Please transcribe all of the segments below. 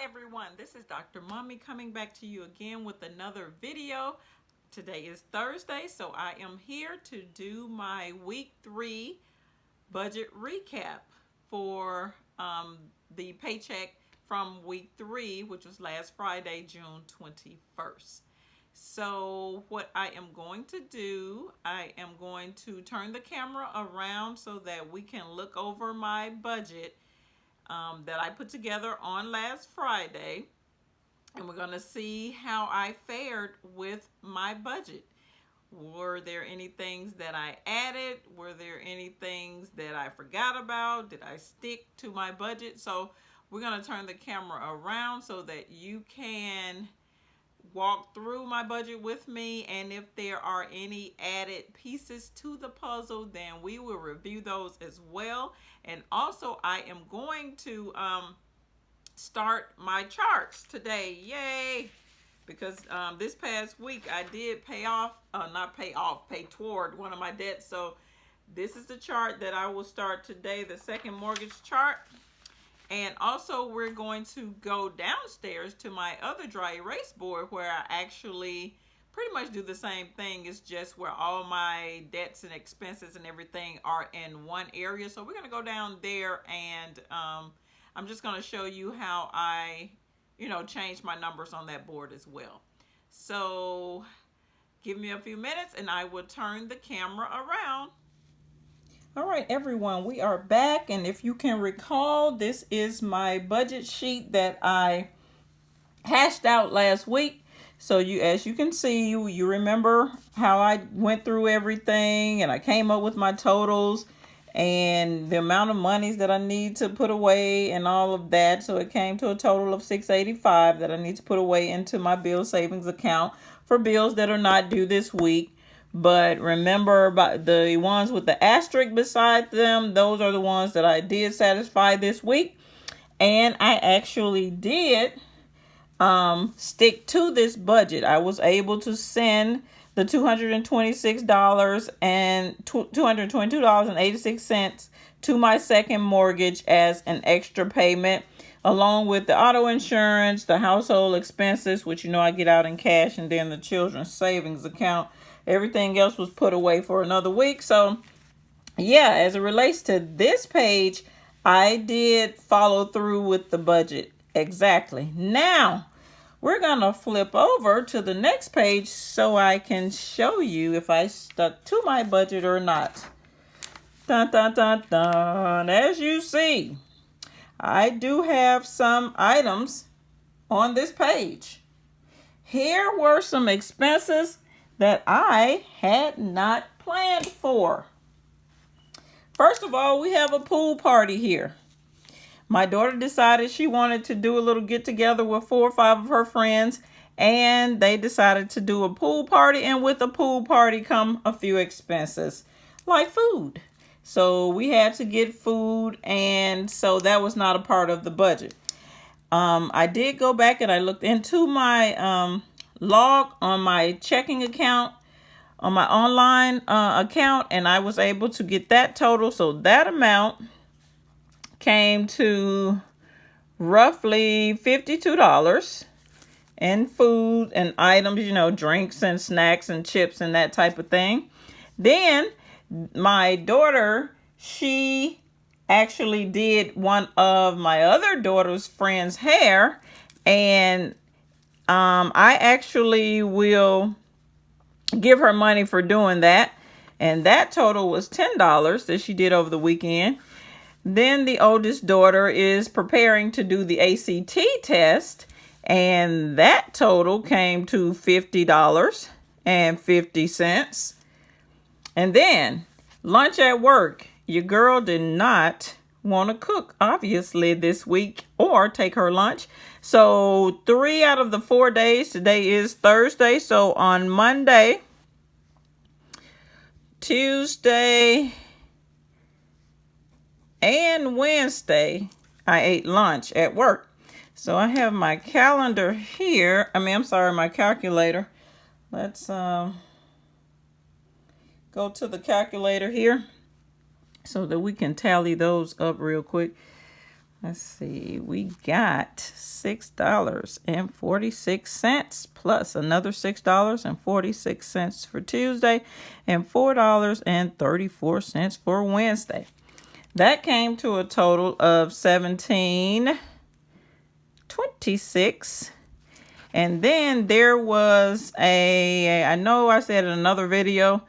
everyone, this is Dr. Mommy coming back to you again with another video. Today is Thursday, so I am here to do my week 3 budget recap for the paycheck from week 3, which was last Friday, June 21st. So what I am going to do, I am going to turn the camera around so that we can look over my budget that I put together on last Friday, and we're going to see how I fared with my budget. Were there any things that I added? Were there any things that I forgot about? Did I stick to my budget? So we're going to turn the camera around so that you can walk through my budget with me, and if there are any added pieces to the puzzle, then we will review those as well. And also I am going to start my charts today. Yay! Because this past week I did pay toward one of my debts. So this is the chart that I will start today, the second mortgage chart. And also we're going to go downstairs to my other dry erase board where I actually pretty much do the same thing. It's just where all my debts and expenses and everything are in one area. So we're going to go down there, and I'm just going to show you how I, change my numbers on that board as well. So give me a few minutes and I will turn the camera around. All right, everyone, we are back, and if you can recall, this is my budget sheet that I hashed out last week. So as you can see, you remember how I went through everything, and I came up with my totals and the amount of monies that I need to put away and all of that. So it came to a total of $685 that I need to put away into my bill savings account for bills that are not due this week. But remember, about the ones with the asterisk beside them, those are the ones that I did satisfy this week. And I actually did stick to this budget. I was able to send the $226 and $222.86 to my second mortgage as an extra payment, along with the auto insurance, the household expenses, which I get out in cash, and then the children's savings account. Everything else was put away for another week. So yeah, as it relates to this page, I did follow through with the budget. Exactly. Now we're going to flip over to the next page so I can show you if I stuck to my budget or not. Dun, dun, dun, dun. As you see, I do have some items on this page. Here were some expenses that I had not planned for. First of all, we have a pool party here. My daughter decided she wanted to do a little get together with 4 or 5 of her friends, and they decided to do a pool party, and with the pool party come a few expenses like food. So we had to get food, and so that was not a part of the budget. I did go back and I looked into my log on my checking account, on my online account, and I was able to get that total. So that amount came to roughly $52 in food and items, drinks and snacks and chips and that type of thing. Then my daughter, she actually did one of my other daughter's friends' hair, and I actually will give her money for doing that. And that total was $10 that she did over the weekend. Then the oldest daughter is preparing to do the ACT test, and that total came to $50.50. And then lunch at work. Your girl did not want to cook, obviously, this week or take her lunch. So 3 out of the 4 days, today is Thursday. So on Monday, Tuesday, and Wednesday, I ate lunch at work. So I have my calendar here. My calculator. Let's go to the calculator here so that we can tally those up real quick. let's see, we got $6.46 plus another $6.46 for Tuesday and $4.34 for Wednesday. That came to a total of $17.26. And then there was I know I said in another video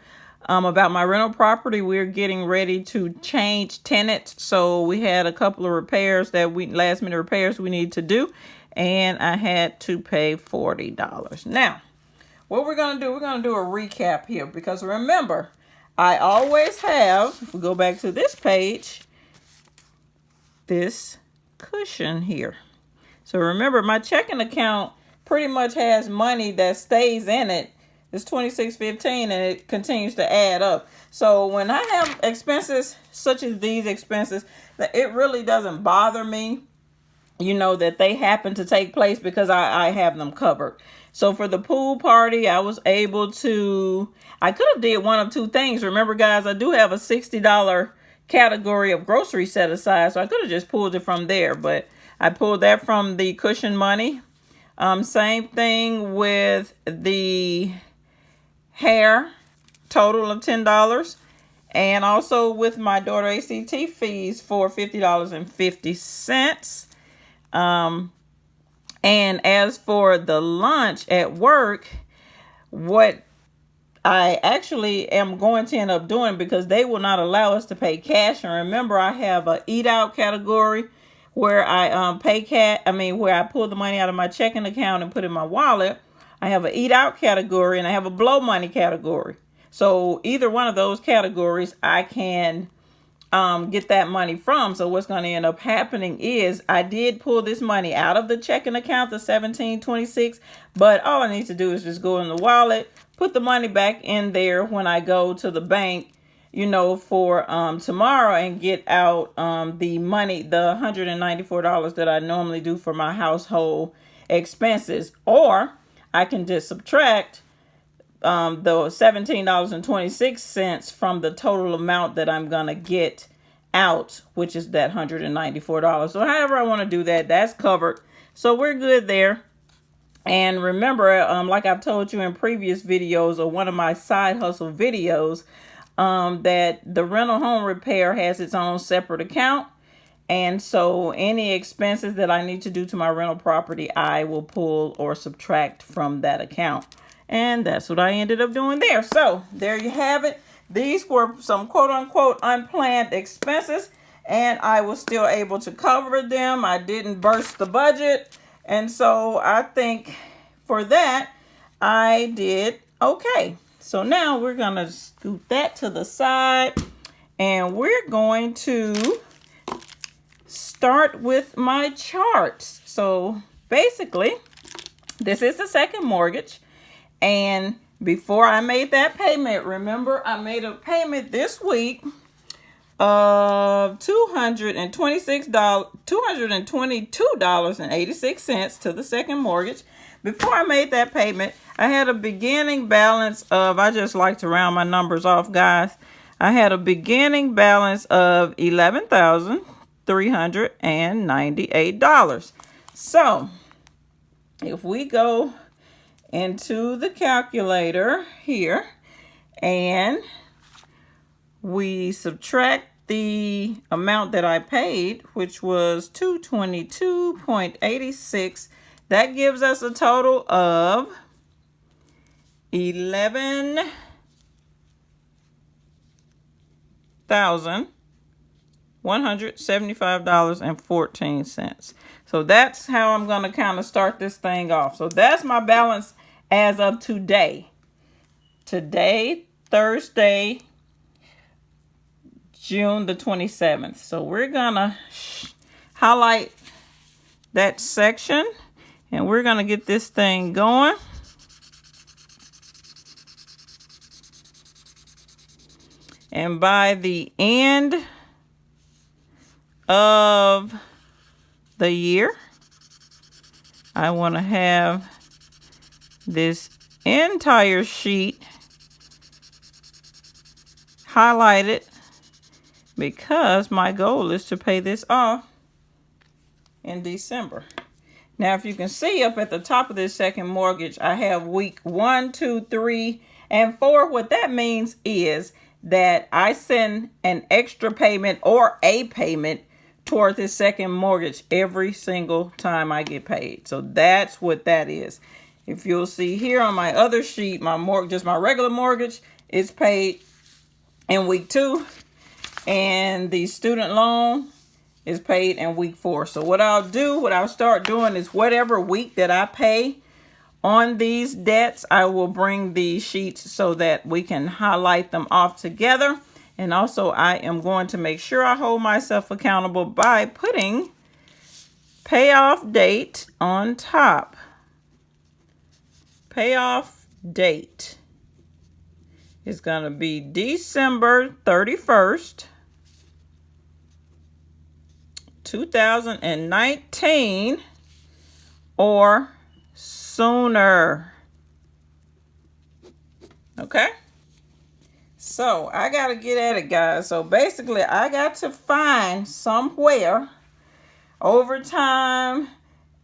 about my rental property, we're getting ready to change tenants. So we had a couple of repairs last minute repairs we need to do. And I had to pay $40. Now, what we're going to do a recap here, because remember, I always have, if we go back to this page, this cushion here. So remember, my checking account pretty much has money that stays in it. It's $26.15 and it continues to add up. So when I have expenses such as these expenses, it really doesn't bother me, that they happen to take place, because I have them covered. So for the pool party, I was able to, I could have did one of two things. Remember, guys, I do have a $60 category of groceries set aside, so I could have just pulled it from there, but I pulled that from the cushion money. Same thing with the hair, total of $10, and also with my daughter ACT fees for $50.50. And as for the lunch at work, what I actually am going to end up doing, because they will not allow us to pay cash. And remember, I have a eat out category where I where I pull the money out of my checking account and put it in my wallet. I have an eat out category and I have a blow money category. So either one of those categories I can get that money from. So what's going to end up happening is I did pull this money out of the checking account, the $17.26, but all I need to do is just go in the wallet, put the money back in there when I go to the bank, for tomorrow, and get out the money, the $194 that I normally do for my household expenses. Or I can just subtract the $17.26 from the total amount that I'm going to get out, which is that $194. So however I want to do that, that's covered. So we're good there. And remember, like I've told you in previous videos, or one of my side hustle videos, that the rental home repair has its own separate account. And so any expenses that I need to do to my rental property, I will pull or subtract from that account. And that's what I ended up doing there. So there you have it. These were some quote unquote unplanned expenses, and I was still able to cover them. I didn't burst the budget. And so I think for that, I did okay. So now we're going to scoot that to the side, and we're going to start with my charts. So basically, this is the second mortgage. And before I made that payment, remember, I made a payment this week of $222.86 to the second mortgage. Before I made that payment, I had a beginning balance of, I just like to round my numbers off, guys. I had a beginning balance of $11,398. So if we go into the calculator here and we subtract the amount that I paid, which was $222.86, that gives us a total of $11,175.14. So that's how I'm going to kind of start this thing off. So that's my balance as of today. Today, Thursday, June the 27th. So we're going to highlight that section, and we're going to get this thing going. And by the end of the year, I want to have this entire sheet highlighted, because my goal is to pay this off in December. Now, if you can see up at the top of this second mortgage, I have week 1, 2, 3, and 4. What that means is that I send an extra payment or a payment toward this second mortgage every single time I get paid. So that's what that is. If you'll see here on my other sheet, my mortgage, just my regular mortgage, is paid in week 2, and the student loan is paid in week 4. So what I'll start doing is whatever week that I pay on these debts, I will bring these sheets so that we can highlight them off together. And also I am going to make sure I hold myself accountable by putting payoff date on top. Payoff date is going to be December 31st. 2019 or sooner. Okay, so I gotta get at it, guys. So basically I got to find somewhere overtime,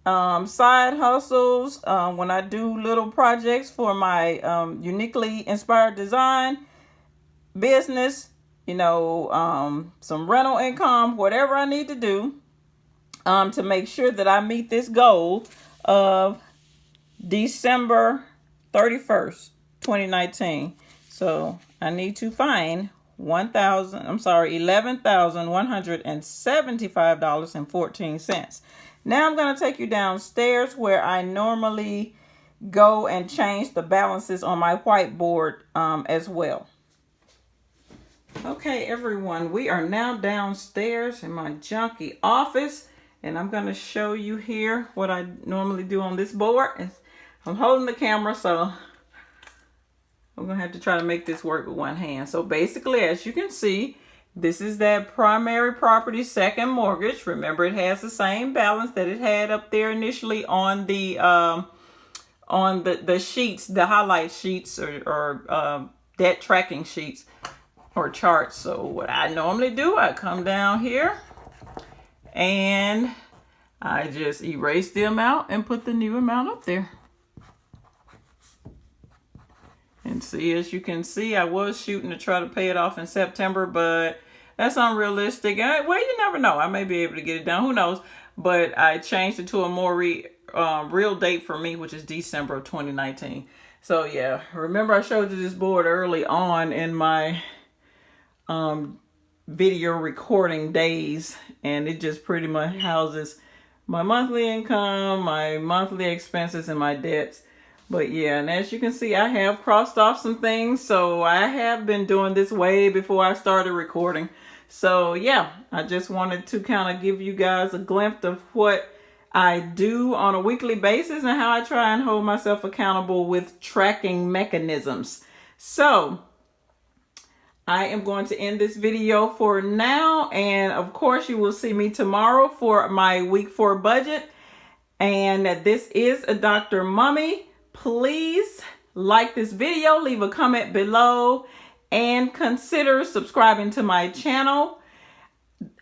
side hustles, when I do little projects for my uniquely inspired design business, some rental income, whatever I need to do to make sure that I meet this goal of December 31st, 2019. So I need to find $11,175.14. Now I'm going to take you downstairs where I normally go and change the balances on my whiteboard as well. Okay, everyone, we are now downstairs in my junky office, and I'm going to show you here what I normally do on this board. I'm holding the camera, so I'm going to have to try to make this work with one hand. So basically, as you can see, this is that primary property second mortgage. Remember, it has the same balance that it had up there initially on the sheets, the highlight sheets or debt tracking sheets or charts. So what I normally do, I come down here and I just erase the amount and put the new amount up there. And see, as you can see, I was shooting to try to pay it off in September, but that's unrealistic. Well, you never know. I may be able to get it done. Who knows? But I changed it to a more real date for me, which is December of 2019. So yeah, remember I showed you this board early on in my video recording days, and it just pretty much houses my monthly income, my monthly expenses, and my debts. But yeah, and as you can see, I have crossed off some things, so I have been doing this way before I started recording. So yeah, I just wanted to kind of give you guys a glimpse of what I do on a weekly basis and how I try and hold myself accountable with tracking mechanisms. So I am going to end this video for now, and of course you will see me tomorrow for my week 4 budget. And this is a Dr. Mummy. Please like this video, leave a comment below, and consider subscribing to my channel.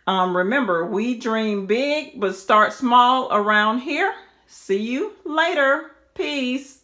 Remember, we dream big, but start small around here. See you later. Peace.